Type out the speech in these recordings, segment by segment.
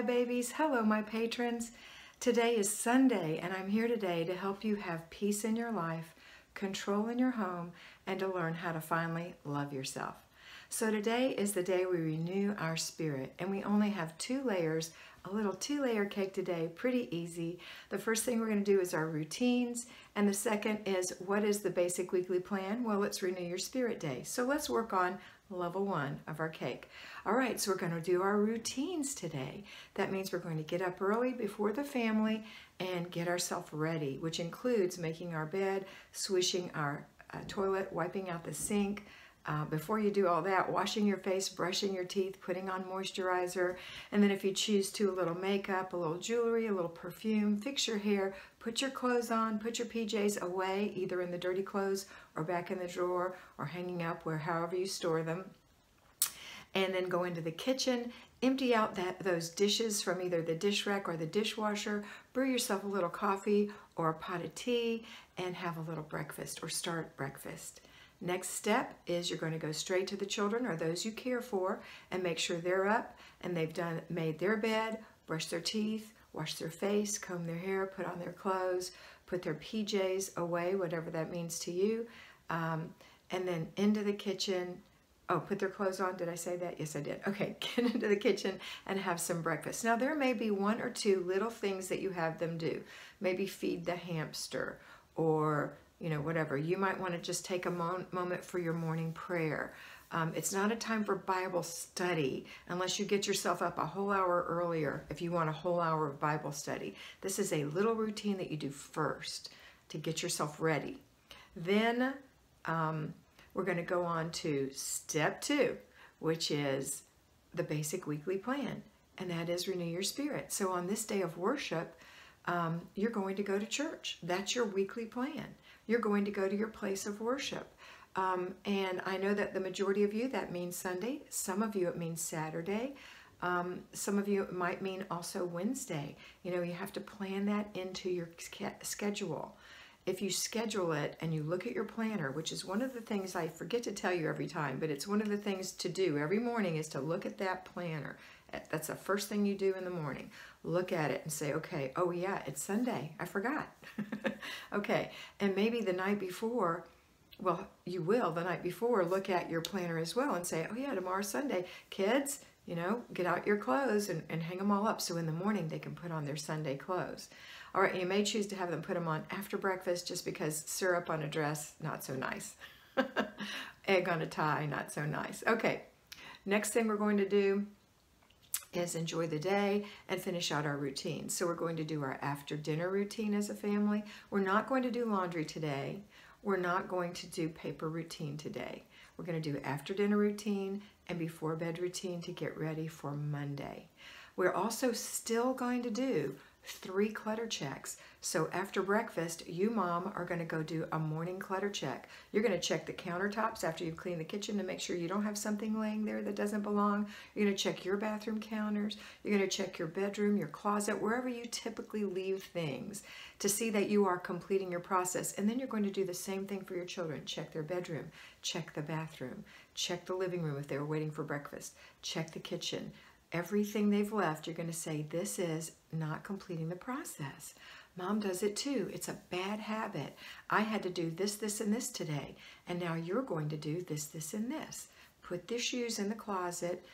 babies. Hello, my patrons. Today is Sunday, and I'm here today to help you have peace in your life, control in your home, and to learn how to finally love yourself. So today is the day we renew our spirit, and we only have 2 layers, a little 2-layer cake today, pretty easy. The first thing we're going to do is our routines, and the second is what is the basic weekly plan? Well, it's Renew Your Spirit Day. So let's work on level 1 of our cake. All right, so we're going to do our routines today. That means we're going to get up early before the family and get ourselves ready, which includes making our bed, swishing our toilet, wiping out the sink. Before you do all that, washing your face, brushing your teeth, putting on moisturizer, and then if you choose to, a little makeup, a little jewelry, a little perfume, fix your hair, put your clothes on, put your PJs away, either in the dirty clothes or back in the drawer or hanging up where however you store them. And then go into the kitchen, empty out those dishes from either the dish rack or the dishwasher, brew yourself a little coffee or a pot of tea, and have a little breakfast or start breakfast. Next step is you're going to go straight to the children or those you care for and make sure they're up and they've made their bed, brushed their teeth, washed their face, combed their hair, put on their clothes, put their PJs away, whatever that means to you, and then into the kitchen. Oh, put their clothes on. Did I say that? Yes, I did. Okay, get into the kitchen and have some breakfast. Now, there may be 1 or 2 little things that you have them do. Maybe feed the hamster or whatever. You might want to just take a moment for your morning prayer. It's not a time for Bible study unless you get yourself up a whole hour earlier if you want a whole hour of Bible study. This is a little routine that you do first to get yourself ready. Then we're going to go on to step 2, which is the basic weekly plan, and that is renew your spirit. So on this day of worship, you're going to go to church. That's your weekly plan. You're going to go to your place of worship. And I know that the majority of you, that means Sunday. Some of you, it means Saturday. Some of you, it might mean also Wednesday. You have to plan that into your schedule. If you schedule it and you look at your planner, which is one of the things I forget to tell you every time, but it's one of the things to do every morning is to look at that planner. That's the first thing you do in the morning. Look at it and say, okay, oh yeah, it's Sunday. I forgot. Okay, and maybe the night before, well, you will the night before look at your planner as well and say, oh yeah, tomorrow's Sunday. Kids, get out your clothes and hang them all up so in the morning they can put on their Sunday clothes. All right, you may choose to have them put them on after breakfast just because syrup on a dress, not so nice. Egg on a tie, not so nice. Okay, next thing we're going to do is enjoy the day and finish out our routine. So we're going to do our after dinner routine as a family. We're not going to do laundry today. We're not going to do paper routine today. We're going to do after dinner routine and before bed routine to get ready for Monday. We're also still going to do 3 clutter checks. So after breakfast, you, Mom, are going to go do a morning clutter check. You're going to check the countertops after you've cleaned the kitchen to make sure you don't have something laying there that doesn't belong. You're going to check your bathroom counters. You're going to check your bedroom, your closet, wherever you typically leave things to see that you are completing your process. And then you're going to do the same thing for your children. Check their bedroom, check the bathroom, check the living room if they were waiting for breakfast, check the kitchen. Everything they've left, you're going to say, this is not completing the process. Mom does it too. It's a bad habit. I had to do this, this, and this today, and now you're going to do this, this, and this. Put the shoes in the closet.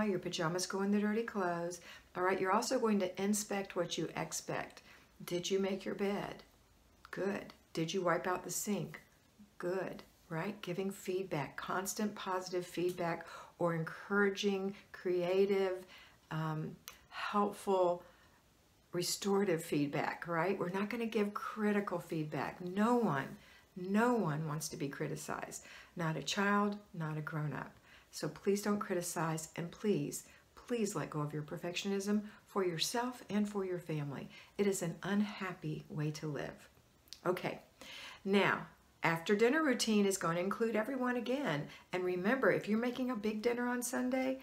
Your pajamas go in the dirty clothes. All right, you're also going to inspect what you expect. Did you make your bed? Good. Did you wipe out the sink? Good. Right? Giving feedback, constant positive feedback, or encouraging, creative, helpful, restorative feedback, right? We're not going to give critical feedback. No one wants to be criticized. Not a child, not a grown-up. So please don't criticize, and please let go of your perfectionism for yourself and for your family. It is an unhappy way to live. Okay, now, after dinner routine is going to include everyone again. And remember, if you're making a big dinner on Sunday,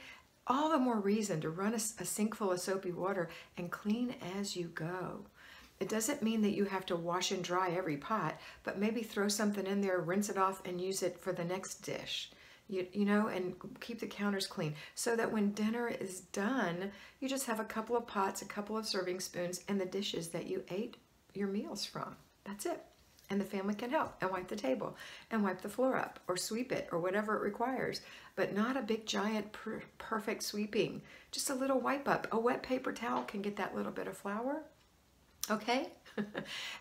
all the more reason to run a sink full of soapy water and clean as you go. It doesn't mean that you have to wash and dry every pot, but maybe throw something in there, rinse it off, and use it for the next dish. you know, and keep the counters clean so that when dinner is done, you just have a couple of pots, a couple of serving spoons, and the dishes that you ate your meals from. That's it. And the family can help and wipe the table and wipe the floor up or sweep it or whatever it requires, but not a big giant perfect sweeping. Just a little wipe up. A wet paper towel can get that little bit of flour. Okay?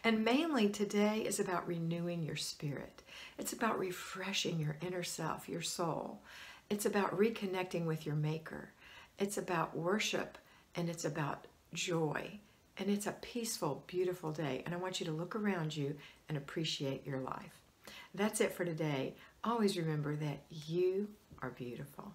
And mainly today is about renewing your spirit. It's about refreshing your inner self, your soul. It's about reconnecting with your maker. It's about worship, and it's about joy. And it's a peaceful, beautiful day. And I want you to look around you and appreciate your life. That's it for today. Always remember that you are beautiful.